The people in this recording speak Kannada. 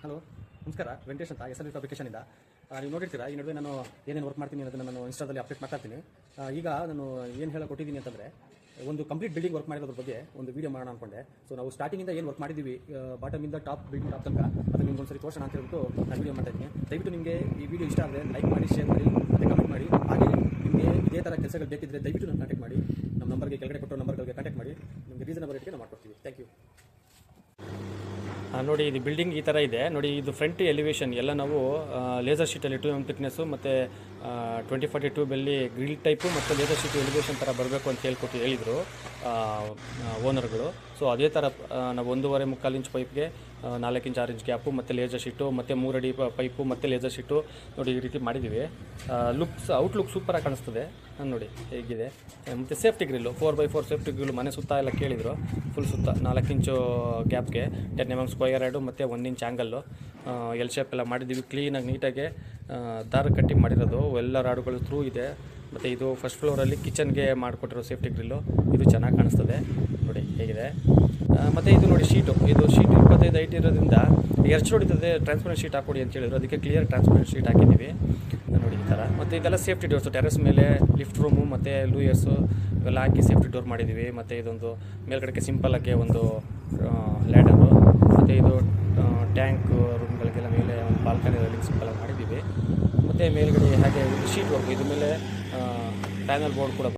ಹಲೋ, ನಮಸ್ಕಾರ. ವೆಂಕಟೇಶ್ ಅಂತ SLV ಫ್ಯಾಬ್ರಿಕೇಷನಿಂದ. ನೀವು ನೋಡಿರ್ತೀರಾ, ಈ ನಡುವೆ ನಾನು ಏನೇನು ವರ್ಕ್ ಮಾಡ್ತೀನಿ ಅನ್ನೋದನ್ನು ನಾನು ಇನ್ಸ್ಟಾದಲ್ಲಿ ಅಪ್ಡೇಟ್ ಮಾಡ್ತಾ ಇರ್ತೀನಿ. ಈಗ ನಾನು ಏನು ಕೊಟ್ಟಿದ್ದೀನಿ ಅಂತಂದರೆ, ಒಂದು ಕಂಪ್ಲೀಟ್ ಬಿಲ್ಡಿಂಗ್ ವರ್ಕ್ ಮಾಡಿರೋದ್ರ ಬಗ್ಗೆ ಒಂದು ವೀಡಿಯೋ ಮಾಡೋಣ ಅಂದ್ಕೊಂಡೆ. ಸೊ ನಾವು ಸ್ಟಾರ್ಟಿಂಗಿಂದ ಏನು ವರ್ಕ್ ಮಾಡಿದ್ದೀವಿ, ಬಾಟಮಿಂದ ಬಿಲ್ಡಿಂಗ್ ಟಾಪ್ ತನಕ, ಅದನ್ನು ನಿಮ್ಗೆ ಒಂದ್ಸರಿ ತೋರಿಸೋಣ ಅಂತ ಹೇಳ್ಬಿಟ್ಟು ನಾನು ವೀಡಿಯೋ ಮಾಡ್ತಾ ಇದ್ದೀನಿ. ದಯವಿಟ್ಟು ನಿಮಗೆ ಈ ವಿಡಿಯೋ ಇಷ್ಟ ಆದರೆ ಲೈಕ್ ಮಾಡಿ, ಶೇರ್ ಮಾಡಿ, ಮತ್ತು ಕಮೆಂಟ್ ಮಾಡಿ. ಹಾಗೆ ನಿಮಗೆ ಇದೇ ಥರ ಕೆಲಸಗಳು ಬೇಕಿದ್ದರೆ ದಯವಿಟ್ಟು ನಾನು ಕಾಂಟ್ಯಾಕ್ಟ್ ಮಾಡಿ. ನಮ್ಮ ನಂಬರ್ಗೆ ಕೆಳಗಡೆ ಕೊಟ್ಟೋ ನಂಬರ್ಗಳಿಗೆ ಕಾಂಟ್ಯಾಕ್ಟ್ ಮಾಡಿ. ನಿಮಗೆ ರೀಸನಬಲ್ ರೇಟ್ಗೆ ನಾವು ಮಾಡ್ಕೊಡ್ತೀವಿ. Thank you. ನೋಡಿ, ಇದು ಬಿಲ್ಡಿಂಗ್ ಈ ಥರ ಇದೆ. ನೋಡಿ, ಇದು ಫ್ರಂಟ್ ಎಲಿವೇಷನ್ ಎಲ್ಲ ನಾವು ಲೇಸರ್ ಶೀಟಲ್ಲಿ 2 mm ಥಿಕ್ನೆಸ್ಸು ಮತ್ತು 2040 ಟ್ಯೂಬಲ್ಲಿ ಗ್ರಿಲ್ ಟೈಪು ಮತ್ತು ಲೇಸರ್ ಶೀಟು ಎಲಿವೇಷನ್ ಥರ ಬರಬೇಕು ಅಂತ ಹೇಳಿದರು ಓನರ್ಗಳು. ಸೊ ಅದೇ ಥರ ನಾವು 1.5-3 ಇಂಚ್ ಪೈಪ್ಗೆ 4 ಇಂಚ್ 6 ಇಂಚ್ ಗ್ಯಾಪು ಮತ್ತು ಲೇಸರ್ ಶೀಟು ಮತ್ತು 3 ಅಡಿ ಪೈಪು ಮತ್ತು ಲೇಸರ್ ಶೀಟು ನೋಡಿ ಈ ರೀತಿ ಮಾಡಿದ್ದೀವಿ. ಔಟ್ಲುಕ್ ಸೂಪರಾಗಿ ಕಾಣಿಸ್ತದೆ. ನೋಡಿ ಹೇಗಿದೆ. ಮತ್ತು safety grill 4x4 safety grill ಮನೆ ಸುತ್ತ ಎಲ್ಲ ಕೇಳಿದರು. ಫುಲ್ ಸುತ್ತ 4 ಇಂಚು ಗ್ಯಾಪ್ಗೆ 10 mm ಸ್ಕ್ವಯರ್ ಎರಡು ಮತ್ತು 1 ಇಂಚ್ ಆ್ಯಂಗಲ್ಲು ಎಲ್ ಶೇಪ್ ಎಲ್ಲ ಮಾಡಿದ್ದೀವಿ. ಕ್ಲೀನಾಗಿ ನೀಟಾಗಿ ದಾರ ಕಟ್ಟಿಂಗ್ ಮಾಡಿರೋದು. ಎಲ್ಲ ರಾಡುಗಳು ಥ್ರೂ ಇದೆ. ಮತ್ತು ಇದು ಫಸ್ಟ್ ಫ್ಲೋರಲ್ಲಿ ಕಿಚನ್ಗೆ ಮಾಡಿಕೊಟ್ಟಿರೋ ಸೇಫ್ಟಿ ಗ್ರಿಲ್ಲು. ಇದು ಚೆನ್ನಾಗಿ ಕಾಣಿಸ್ತದೆ. ನೋಡಿ ಹೇಗಿದೆ. ಮತ್ತು ಇದು ನೋಡಿ ಶೀಟು 25 ಹೈಟ್ ಇರೋದ್ರಿಂದ ಎಷ್ಟು ಹೊಡಿತದೆ, ಟ್ರಾನ್ಸ್ಪರೆಂಟ್ ಶೀಟ್ ಹಾಕೊಡಿ ಅಂತ ಹೇಳಿದ್ರು. ಅದಕ್ಕೆ ಕ್ಲಿಯರ್ ಟ್ರಾನ್ಸ್ಪರೆಂಟ್ ಶೀಟ್ ಹಾಕಿದ್ದೀವಿ. ನೋಡಿ ಈ ಥರ. ಮತ್ತು ಇದೆಲ್ಲ ಸೇಫ್ಟಿ ಡೋರ್ಸು, ಟೆರೆಸ್ ಮೇಲೆ ಲಿಫ್ಟ್ ರೂಮು ಮತ್ತು ಲೂಯರ್ಸು ಇವೆಲ್ಲ ಹಾಕಿ ಸೇಫ್ಟಿ ಡೋರ್ ಮಾಡಿದ್ದೀವಿ. ಮತ್ತು ಇದೊಂದು ಮೇಲ್ಗಡೆಗೆ ಸಿಂಪಲ್ಲಾಗಿ ಒಂದು ಲ್ಯಾಡರು, ಮತ್ತು ಇದು ಟ್ಯಾಂಕ್ ರೂಮ್ಗಳಿಗೆಲ್ಲ ಮೇಲೆ ಒಂದು ಬಾಲ್ಕನಿಯಲ್ಲಿ ಸಿಂಪಲಾಗಿ ಮಾಡಿದ್ದೀವಿ. ಮತ್ತು ಮೇಲ್ಗಡೆ ಹಾಗೆ ಶೀಟ್ ವರ್ಕ್, ಇದ್ರ ಮೇಲೆ ಪ್ಯಾನಲ್ ಬೋರ್ಡ್ ಕೂಡ